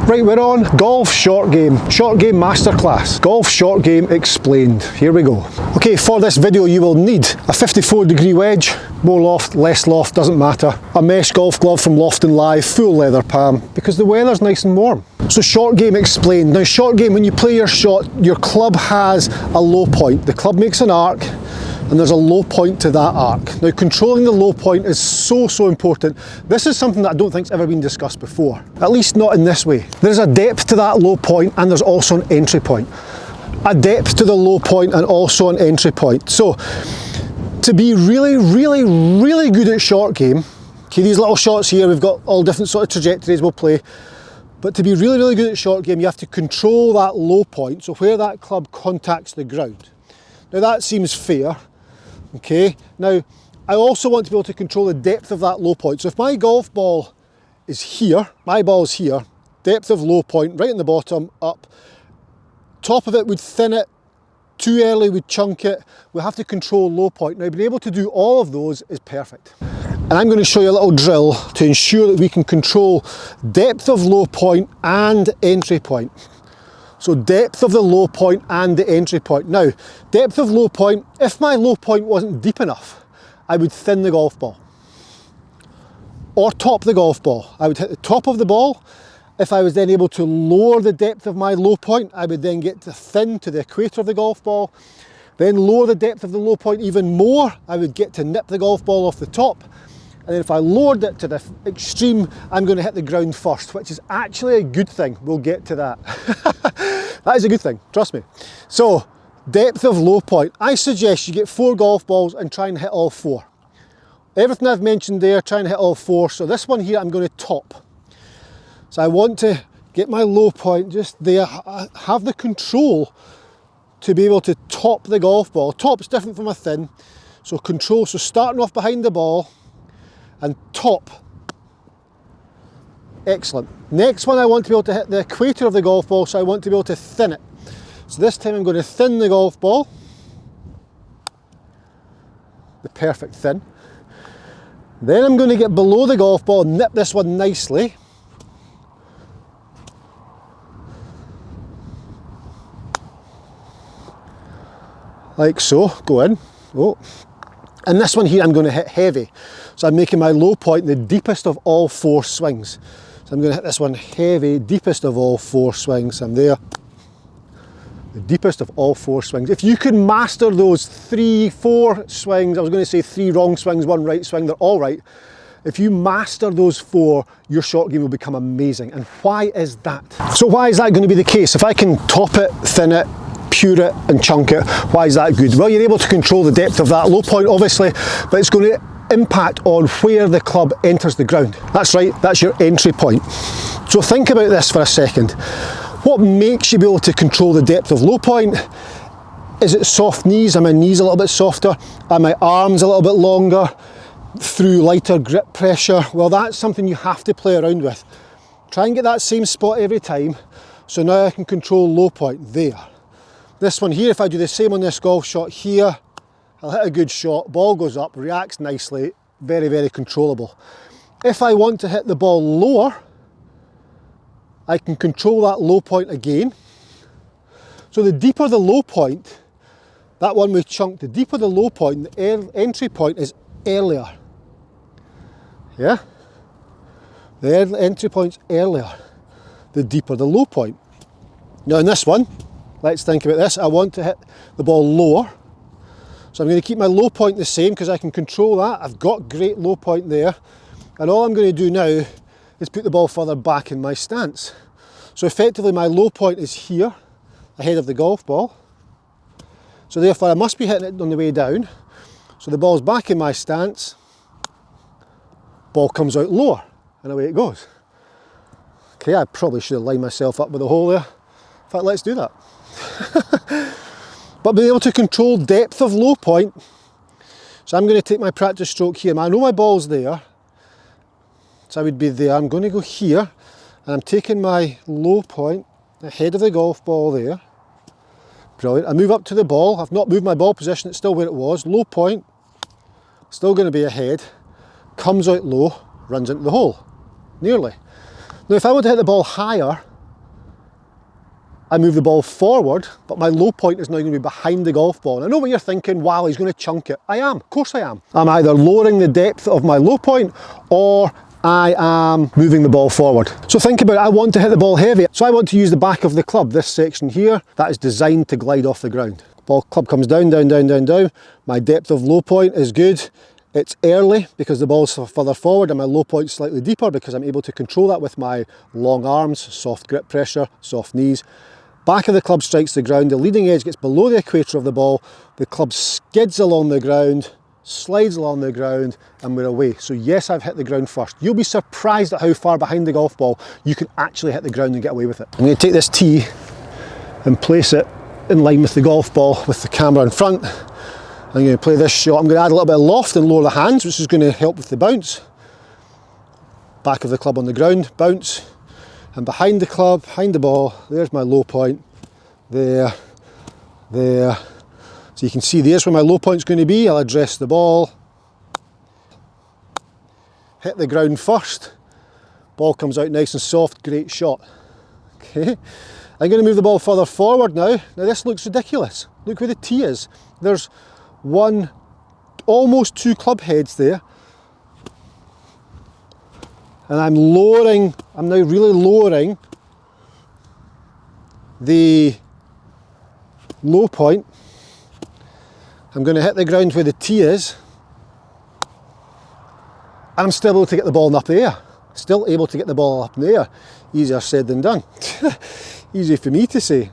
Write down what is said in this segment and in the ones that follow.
Right, we're on golf short game masterclass. Golf short game explained. Here we go. Okay, for this video you will need a 54-degree wedge, more loft, less loft, doesn't matter. A mesh golf glove from Loft and Live, full leather palm, because the weather's nice and warm. So short game explained. Now short game, when you play your shot, your club has a low point. The club makes an arc, and there's a low point to that arc. Now controlling the low point is so important. This is something that I don't think's ever been discussed before, at least not in this way. There's a depth to that low point and there's also an entry point. A depth to the low point and also an entry point. So to be really good at short game, okay, these little shots here, we've got all different sort of trajectories we'll play, but to be really good at short game, you have to control that low point, so where that club contacts the ground. Now that seems fair. Okay, now I also want to be able to control the depth of that low point. So if my golf ball is here, my ball's here, depth of low point, right in the bottom, up, top of it would thin it, too early would chunk it, we have to control low point. Now being able to do all of those is perfect. And I'm going to show you a little drill to ensure that we can control depth of low point and entry point. So depth of the low point and the entry point. Now, depth of low point, if my low point wasn't deep enough, I would thin the golf ball. Or top the golf ball. I would hit the top of the ball. If I was then able to lower the depth of my low point, I would then get to thin to the equator of the golf ball. Then lower the depth of the low point even more, I would get to nip the golf ball off the top. And then if I lowered it to the extreme, I'm going to hit the ground first, which is actually a good thing. We'll get to that. That is a good thing, trust me. So, depth of low point. I suggest you get 4 golf balls and try and hit all 4. Everything I've mentioned there, try and hit all 4. So this one here, I'm going to top. So I want to get my low point just there, have the control to be able to top the golf ball. Top's different from a thin. So control, so starting off behind the ball, and top. Excellent. Next one, I want to be able to hit the equator of the golf ball, so I want to be able to thin it. So this time I'm going to thin the golf ball. The perfect thin. Then I'm going to get below the golf ball and nip this one nicely. Like so, go in. Oh. And this one here I'm going to hit heavy. So I'm making my low point the deepest of all 4 swings. So I'm going to hit this one heavy, deepest of all 4 swings. I'm there. The deepest of all 4 swings. If you can master those 3-4 swings, I was going to say 3 wrong swings, 1 right swing, they're all right. If you master those 4, your short game will become amazing. And why is that? So why is that going to be the case? If I can top it, thin it, pure it and chunk it, why is that good? Well, you're able to control the depth of that low point obviously, but it's going to impact on where the club enters the ground. That's right, that's your entry point. So think about this for a second. What makes you be able to control the depth of low point? Is it soft knees? Are my knees a little bit softer? Are my arms a little bit longer? Through lighter grip pressure? Well, that's something you have to play around with. Try and get that same spot every time. So now I can control low point there. This one here, if I do the same on this golf shot here, I'll hit a good shot, ball goes up, reacts nicely, very controllable. If I want to hit the ball lower, I can control that low point again. So the deeper the low point, that one we chunked, the deeper the low point, the entry point is earlier. Yeah? The entry point's earlier, the deeper the low point. Now in this one, let's think about this. I want to hit the ball lower. So I'm going to keep my low point the same because I can control that. I've got great low point there. And all I'm going to do now is put the ball further back in my stance. So effectively my low point is here, ahead of the golf ball. So therefore I must be hitting it on the way down. So the ball's back in my stance. Ball comes out lower and away it goes. Okay, I probably should have lined myself up with a hole there. In fact, let's do that. But being able to control depth of low point. So I'm going to take my practice stroke here. I know my ball's there. So I would be there. I'm going to go here and I'm taking my low point ahead of the golf ball there. Brilliant. I move up to the ball. I've not moved my ball position. It's still where it was. Low point. Still going to be ahead. Comes out low. Runs into the hole. Nearly. Now if I want to hit the ball higher, I move the ball forward, but my low point is now going to be behind the golf ball. And I know what you're thinking, wow, he's going to chunk it. I am, of course I am. I'm either lowering the depth of my low point or I am moving the ball forward. So think about it, I want to hit the ball heavy. So I want to use the back of the club, this section here, that is designed to glide off the ground. Club comes down, down, down, down, down. My depth of low point is good. It's early because the ball's further forward and my low point's slightly deeper because I'm able to control that with my long arms, soft grip pressure, soft knees. Back of the club strikes the ground, the leading edge gets below the equator of the ball, the club skids along the ground, slides along the ground, and we're away. So yes, I've hit the ground first. You'll be surprised at how far behind the golf ball you can actually hit the ground and get away with it. I'm going to take this tee and place it in line with the golf ball with the camera in front. I'm going to play this shot. I'm going to add a little bit of loft and lower the hands, which is going to help with the bounce. Back of the club on the ground, bounce. And behind the club, behind the ball, there's my low point. There, there. So you can see there's where my low point's going to be. I'll address the ball. Hit the ground first. Ball comes out nice and soft, great shot. Okay. I'm going to move the ball further forward now. Now this looks ridiculous. Look where the tee is. There's one, almost two club heads there. And I'm lowering, I'm now really lowering the low point. I'm going to hit the ground where the tee is. And I'm still able to get the ball up in the air. Still able to get the ball up in the air. Easier said than done. Easy for me to say.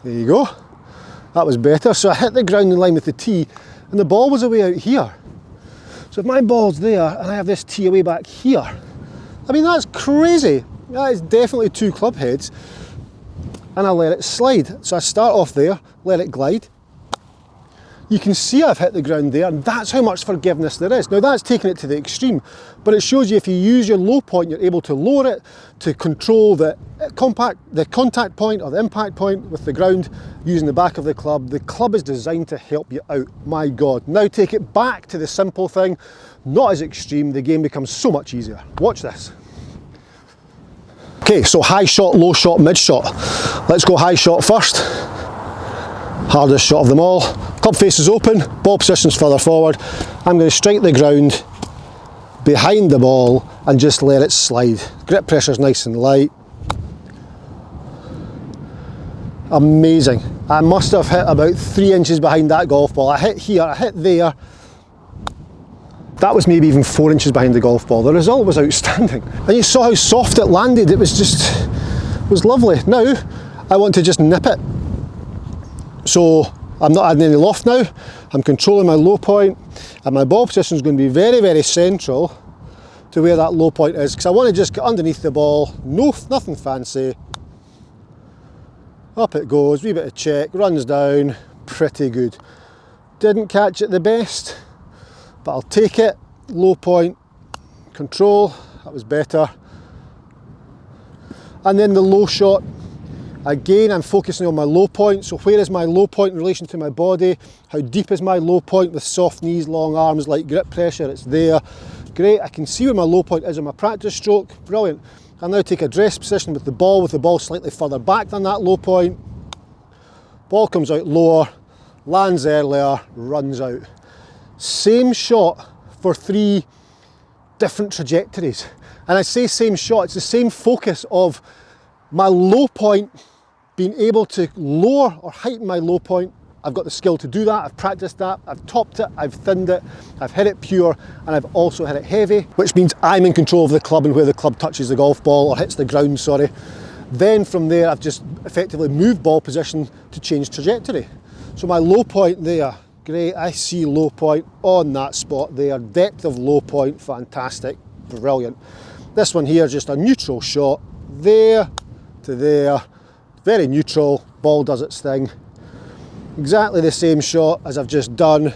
There you go. That was better. So I hit the ground in line with the tee and the ball was away out here. So if my ball's there and I have this tee away back here, I mean that's crazy. That is definitely two club heads. And I let it slide. So I start off there, let it glide. You can see I've hit the ground there, and that's how much forgiveness there is. Now that's taking it to the extreme, but it shows you if you use your low point, you're able to lower it to control the contact point or the impact point with the ground using the back of the club. The club is designed to help you out, my God. Now take it back to the simple thing, not as extreme, the game becomes so much easier. Watch this. Okay, so high shot, low shot, mid shot. Let's go high shot first. Hardest shot of them all. Club face is open, ball position's further forward. I'm going to strike the ground behind the ball and just let it slide. Grip pressure's nice and light. Amazing. I must have hit about 3 inches behind that golf ball. I hit here, I hit there. That was maybe even 4 inches behind the golf ball. The result was outstanding. And you saw how soft it landed. It was lovely. Now, I want to just nip it. So I'm not adding any loft now. I'm controlling my low point, and my ball position is going to be very, very central to where that low point is, because I want to just get underneath the ball, nothing fancy. Up it goes, wee bit of check, runs down, pretty good. Didn't catch it the best, but I'll take it. Low point, control, that was better. And then the low shot. Again, I'm focusing on my low point. So where is my low point in relation to my body? How deep is my low point with soft knees, long arms, light grip pressure? It's there. Great, I can see where my low point is on my practice stroke. Brilliant. I'll now take a dress position with the ball slightly further back than that low point. Ball comes out lower, lands earlier, runs out. Same shot for 3 different trajectories. And I say same shot, it's the same focus of my low point, being able to lower or heighten my low point. I've got the skill to do that, I've practiced that, I've topped it, I've thinned it, I've hit it pure, and I've also hit it heavy, which means I'm in control of the club and where the club touches the golf ball, or hits the ground, sorry. Then from there, I've just effectively moved ball position to change trajectory. So my low point there, great, I see low point on that spot there, depth of low point, fantastic, brilliant. This one here, just a neutral shot, there to there, very neutral, ball does its thing. Exactly the same shot as I've just done.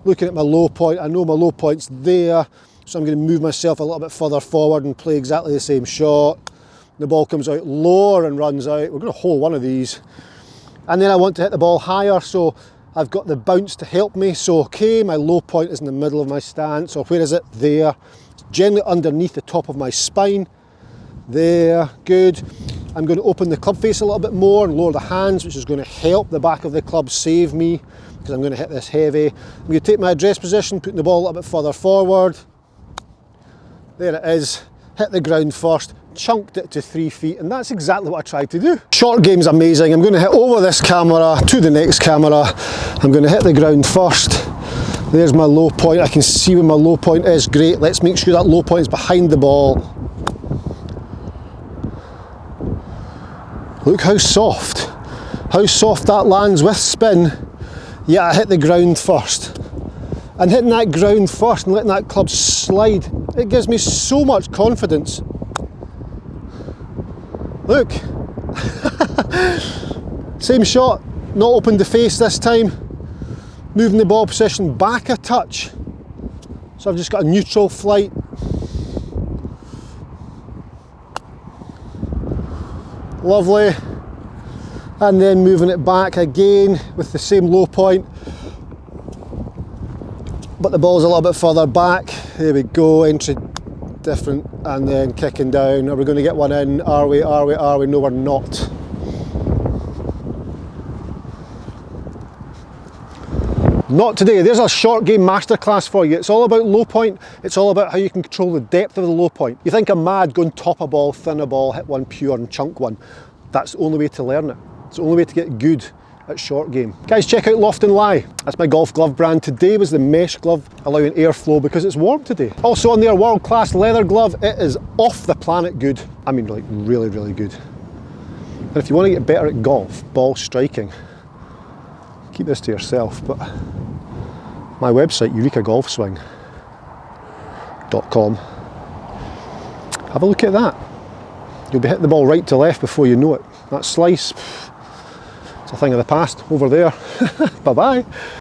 Looking at my low point, I know my low point's there, so I'm going to move myself a little bit further forward and play exactly the same shot. The ball comes out lower and runs out. We're going to hole one of these. And then I want to hit the ball higher, so I've got the bounce to help me. So okay, my low point is in the middle of my stance, or where is it? There. It's generally underneath the top of my spine. There, good. I'm going to open the club face a little bit more and lower the hands, which is going to help the back of the club save me, because I'm going to hit this heavy. I'm going to take my address position, putting the ball a little bit further forward. There it is. Hit the ground first, chunked it to 3 feet, and that's exactly what I tried to do. Short game's amazing. I'm going to hit over this camera to the next camera. I'm going to hit the ground first. There's my low point. I can see where my low point is. Great. Let's make sure that low point is behind the ball. Look how soft that lands with spin. Yeah, I hit the ground first. And hitting that ground first and letting that club slide, it gives me so much confidence. Look. Same shot, not opened the face this time. Moving the ball position back a touch. So I've just got a neutral flight. Lovely. And then moving it back again with the same low point. But the ball's a little bit further back. There we go, entry different, and then kicking down. Are we going to get one in? Are we? No, we're not. Not today. There's a short game masterclass for you. It's all about low point. It's all about how you can control the depth of the low point. You think I'm mad going top a ball, thin a ball, hit one pure and chunk one. That's the only way to learn it. It's the only way to get good at short game. Guys, check out Loft and Lie. That's my golf glove brand. Today was the mesh glove, allowing airflow because it's warm today. Also on their world-class leather glove, it is off the planet good. I mean, like really, really good. And if you want to get better at golf, ball striking, keep this to yourself, but my website, EUREKAGolfSwing.com. Have a look at that. You'll be hitting the ball right to left before you know it. That slice, it's a thing of the past over there. Bye-bye.